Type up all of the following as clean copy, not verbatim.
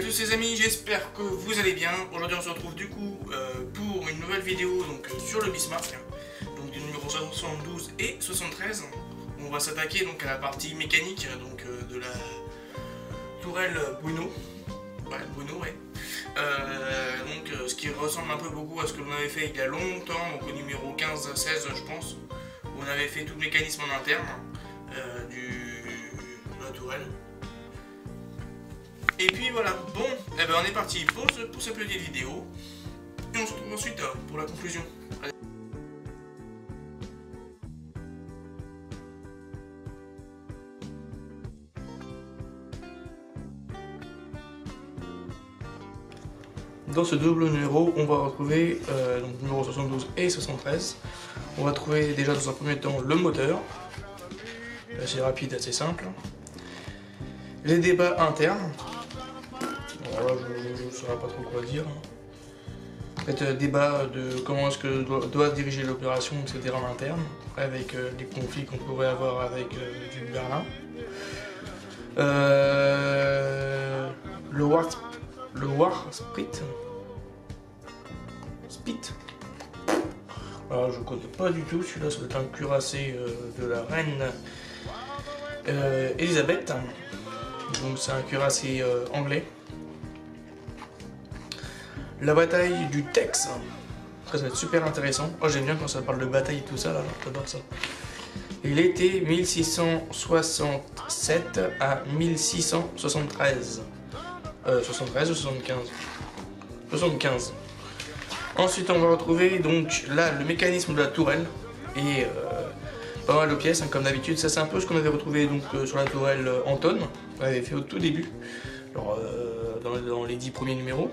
tous les amis, j'espère que vous allez bien. Aujourd'hui on se retrouve du coup pour une nouvelle vidéo sur le Bismarck, donc du numéro 72 et 73. On va s'attaquer donc à la partie mécanique de la tourelle Bruno. Ouais, Bruno, ouais. Ce qui ressemble un peu beaucoup à ce que l'on avait fait il y a longtemps, donc au numéro 15-16 je pense, où on avait fait tout le mécanisme en interne de la tourelle. Et puis voilà, bon, eh ben on est parti pour cette petite vidéo. Et on se retrouve ensuite pour la conclusion. Allez. Dans ce double numéro, on va retrouver donc numéro 72 et 73. On va trouver déjà dans un premier temps le moteur. Assez rapide, assez simple. Les débats internes. Alors là, je ne saurais pas trop quoi dire. En fait, débat de comment est-ce que doit diriger l'opération, etc. en interne, avec les conflits qu'on pourrait avoir avec du Berlin. Le War Spit. Alors je connais pas du tout, celui-là c'est un cuirassé de la reine Elisabeth. Donc c'est un cuirassé anglais. La bataille du Tex, ça va être super intéressant. Oh, j'aime bien quand ça parle de bataille et tout ça, là, j'adore ça. Il était 1667 à 1673. 73 ou 75 75. Ensuite, on va retrouver donc là le mécanisme de la tourelle et pas mal de pièces, hein, comme d'habitude. Ça, c'est un peu ce qu'on avait retrouvé donc sur la tourelle Anton, qu'on avait fait au tout début, alors, dans les 10 premiers numéros.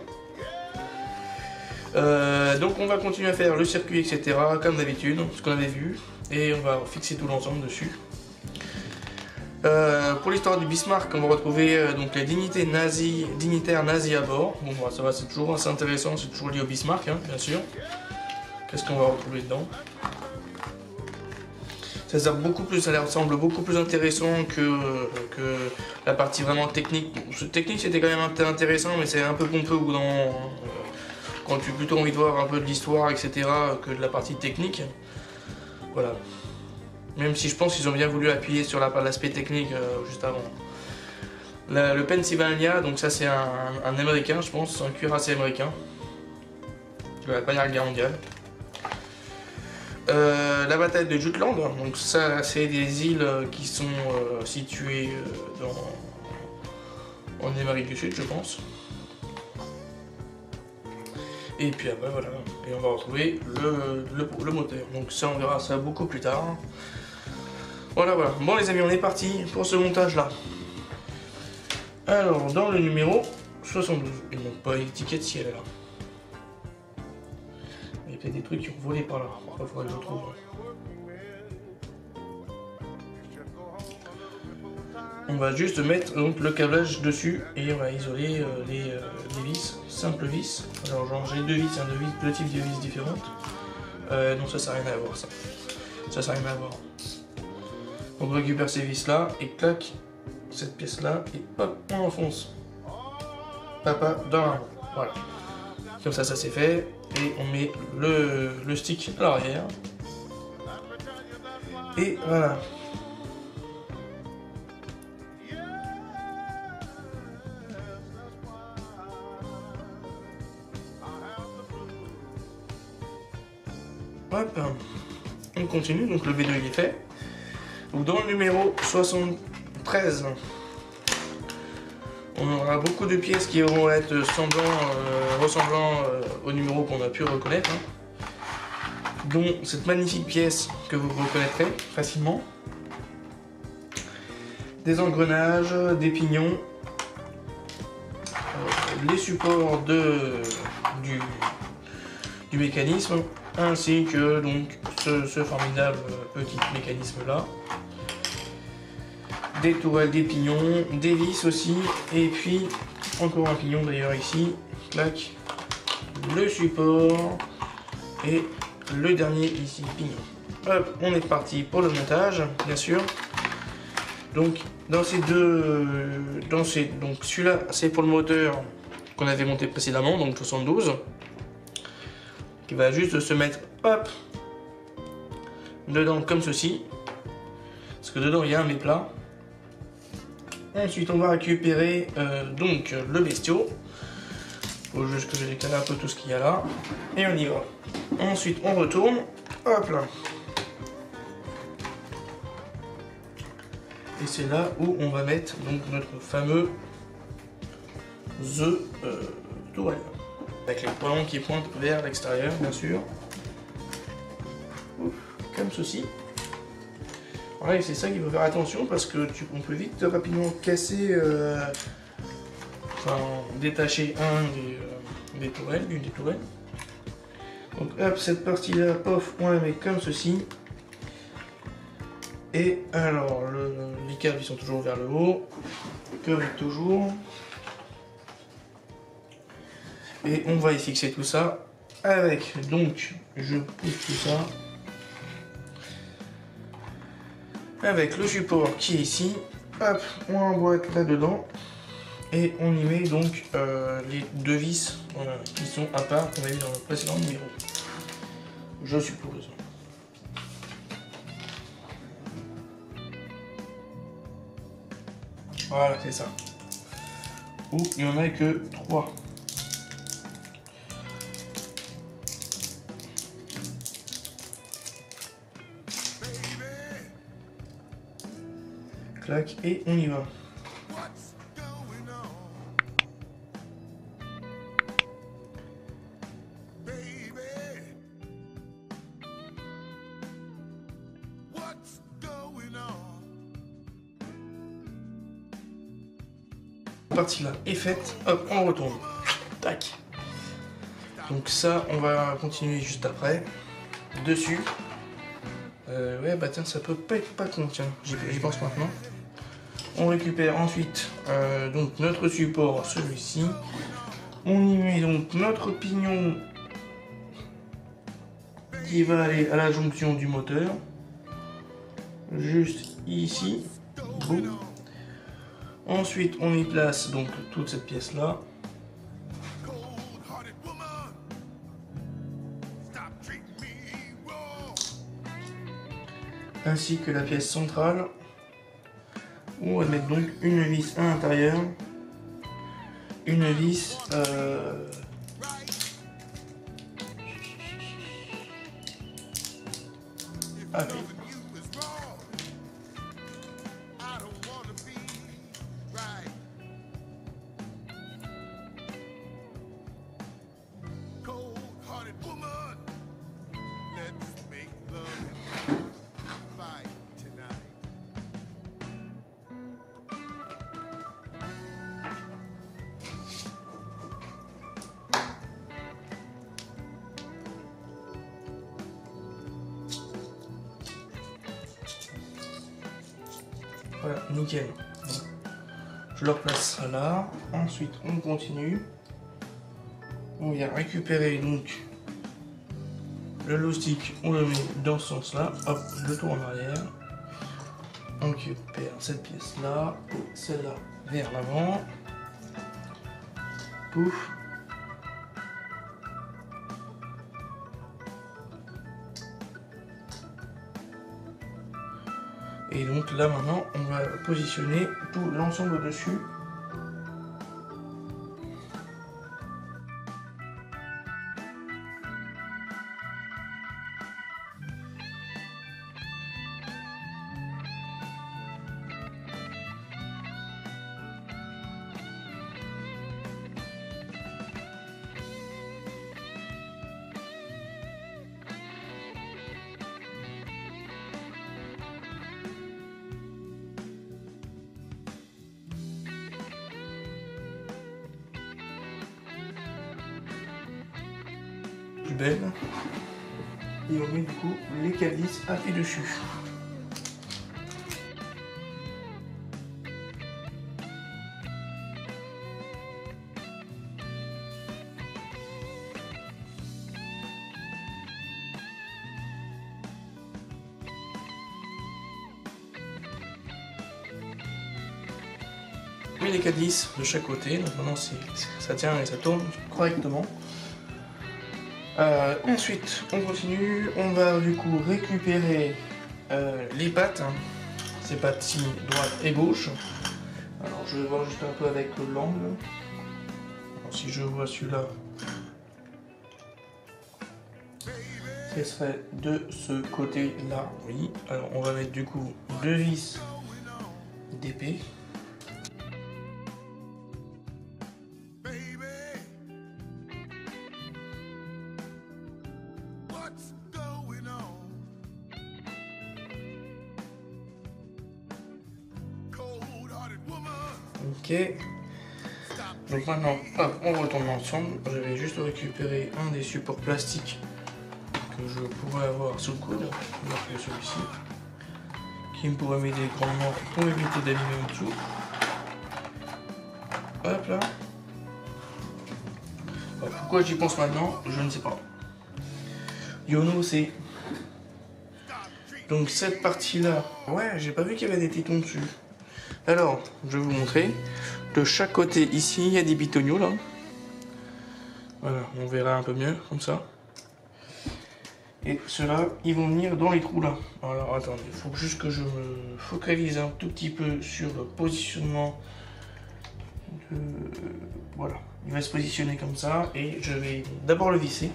Donc on va continuer à faire le circuit, etc. comme d'habitude, ce qu'on avait vu, et on va fixer tout l'ensemble dessus. Pour l'histoire du Bismarck, on va retrouver donc les dignitaires nazis à bord. Bon, ça va, c'est toujours assez intéressant, c'est toujours lié au Bismarck, hein, bien sûr. Qu'est-ce qu'on va retrouver dedans? Ça semble beaucoup plus intéressant que la partie vraiment technique. Bon, technique, c'était quand même intéressant, mais c'est un peu pompeux au bout d'un moment. Quand tu as plutôt envie de voir un peu de l'histoire, etc., que de la partie technique. Voilà. Même si je pense qu'ils ont bien voulu appuyer sur l'aspect technique juste avant. Le Pennsylvania, donc ça c'est un américain, je pense, un cuirassé américain. De la Première Guerre mondiale. La bataille de Jutland, donc ça c'est des îles qui sont situées en Amérique du Sud, je pense. Et puis après voilà, et on va retrouver le moteur. Donc ça on verra ça beaucoup plus tard. Voilà. Bon les amis, on est parti pour ce montage là. Alors dans le numéro 72, il ne manque pas l'étiquette ciel là. Il y a peut-être des trucs qui ont volé par là. Après il faudrait que je trouve. On va juste mettre donc le câblage dessus et on va isoler les vis, simples vis. Alors genre j'ai deux vis, deux types de vis différentes. Non, ça n'a rien à voir ça. Ça n'a rien à voir. On récupère ces vis là et clac, cette pièce là et hop, on enfonce. Papa dans la roue. Voilà. Comme ça c'est fait. Et on met le stick à l'arrière. Et voilà. Hop, on continue, donc le V2 il est fait. Donc dans le numéro 73, on aura beaucoup de pièces qui vont être ressemblant au numéro qu'on a pu reconnaître, hein. Dont cette magnifique pièce que vous reconnaîtrez facilement. Des engrenages, des pignons, les supports du mécanisme, ainsi que donc ce formidable petit mécanisme là, des tourelles, des pignons, des vis aussi, et puis encore un pignon d'ailleurs ici, clac, le support et le dernier ici pignon. Hop, on est parti pour le montage bien sûr. Donc dans ces deux, donc celui-là c'est pour le moteur qu'on avait monté précédemment, donc 72, qui va juste se mettre, hop, dedans comme ceci, parce que dedans il y a un méplat. Ensuite on va récupérer donc le bestiau. Faut juste que je décale un peu tout ce qu'il y a là. Et on y va. Ensuite on retourne. Hop là. Et c'est là où on va mettre donc notre fameux tourelle. Avec les points qui pointent vers l'extérieur bien sûr. Comme ceci. Ouais, c'est ça qu'il faut faire attention parce que on peut vite rapidement casser, enfin détacher des tourelles, une des tourelles. Donc hop, cette partie-là, pof, on la met comme ceci. Et alors, les câbles ils sont toujours vers le haut, comme toujours. Et on va y fixer tout ça avec, donc je pousse tout ça. Avec le support qui est ici, hop, on emboîte là-dedans et on y met donc les deux vis qui sont à part qu'on a vu dans le précédent numéro, je suppose. Voilà, c'est ça. Ou il n'y en a que 3. Clac, et on y va. Cette partie là est faite, hop, on retourne. Tac. Donc ça, on va continuer juste après. Dessus. Ouais, bah tiens, ça peut pas être pas con, tiens, j'y pense maintenant. On récupère ensuite donc notre support, celui-ci. On y met donc notre pignon qui va aller à la jonction du moteur. Juste ici. Boum. Ensuite, on y place donc toute cette pièce-là. Ainsi que la pièce centrale. On va mettre donc une vis à l'intérieur. Une vis avec. Voilà, nickel. Je le replace ça là. Ensuite, on continue. On vient récupérer donc le low stick, on le met dans ce sens-là. Hop, le tour en arrière. On récupère cette pièce-là, celle-là vers l'avant. Pouf. Et donc là maintenant, on va positionner tout l'ensemble dessus. Belle, et on met du coup les calices à pied dessus. mis les 4 vis de chaque côté, donc maintenant ça tient et ça tourne correctement. Ensuite, on continue, on va du coup récupérer les pattes, hein, ces pattes-ci, droite et gauche. Alors je vais voir juste un peu avec l'angle. Si je vois celui-là, ce serait de ce côté-là, oui. Alors on va mettre du coup 2 vis d'épée. Ok. Donc maintenant, hop, on retourne ensemble. Je vais juste récupérer un des supports plastiques que je pourrais avoir sous le coude, donc celui-ci, qui me pourrait m'aider grandement pour éviter d'abîmer en dessous. Hop là. Alors, pourquoi j'y pense maintenant, je ne sais pas. Yono, c'est donc cette partie-là. Ouais, j'ai pas vu qu'il y avait des tétons dessus. Alors, je vais vous montrer. De chaque côté ici, il y a des bitoniaux là. Voilà, on verra un peu mieux comme ça. Et ceux-là, ils vont venir dans les trous là. Alors attendez, il faut juste que je me focalise un tout petit peu sur le positionnement. Voilà, il va se positionner comme ça et je vais d'abord le visser.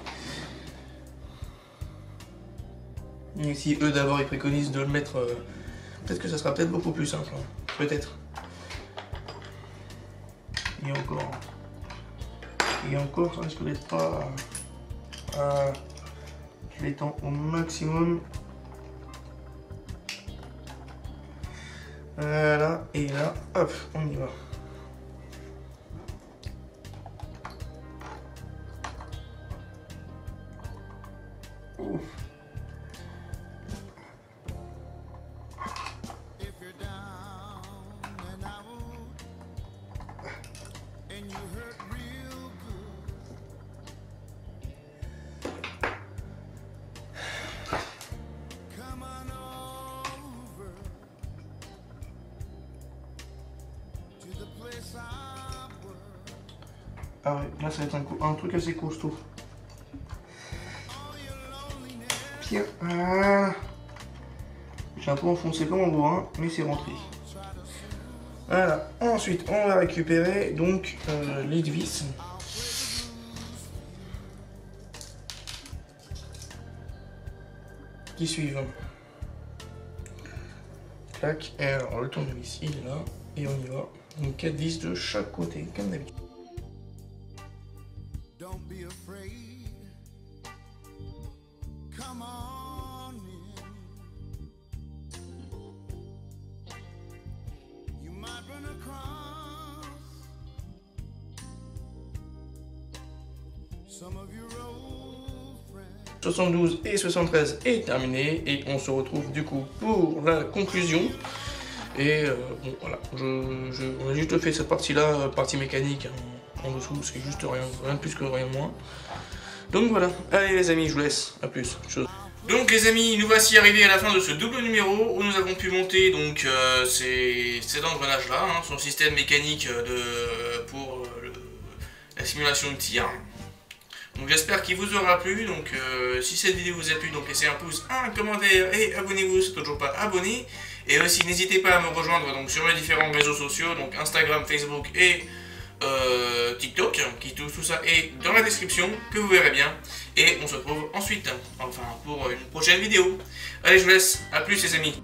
Et si eux d'abord ils préconisent de le mettre, peut-être que ça sera peut-être beaucoup plus simple. Hein. Peut-être. Et encore, ça risque d'être pas les temps au maximum. Voilà, et là, hop, on y va. Ouf. Ah ouais, là ça va être un truc assez costaud. Tiens, j'ai un peu enfoncé comme en bois, mais c'est rentré. Voilà, ensuite on va récupérer donc les vis. Qui suivent. Clac, et alors le tournevis il est là, et on y va. Donc 4 vis de chaque côté, comme d'habitude. run across some of your old friends. 72 et 73 est terminé et on se retrouve du coup pour la conclusion. Et bon voilà, on a juste fait cette partie-là, partie mécanique en dessous, c'est juste rien de plus que rien de moins. Donc voilà, allez les amis, je vous laisse, à plus. Donc les amis, nous voici arrivés à la fin de ce double numéro où nous avons pu monter donc cet engrenage là, hein, son système mécanique pour la simulation de tir. Donc j'espère qu'il vous aura plu, donc si cette vidéo vous a plu, donc laissez un pouce, un commentaire et abonnez-vous si vous n'êtes toujours pas abonné. Et aussi n'hésitez pas à me rejoindre donc, sur les différents réseaux sociaux, donc Instagram, Facebook et TikTok, tout ça est dans la description, que vous verrez bien. Et on se retrouve ensuite, enfin pour une prochaine vidéo. Allez, je vous laisse, à plus les amis.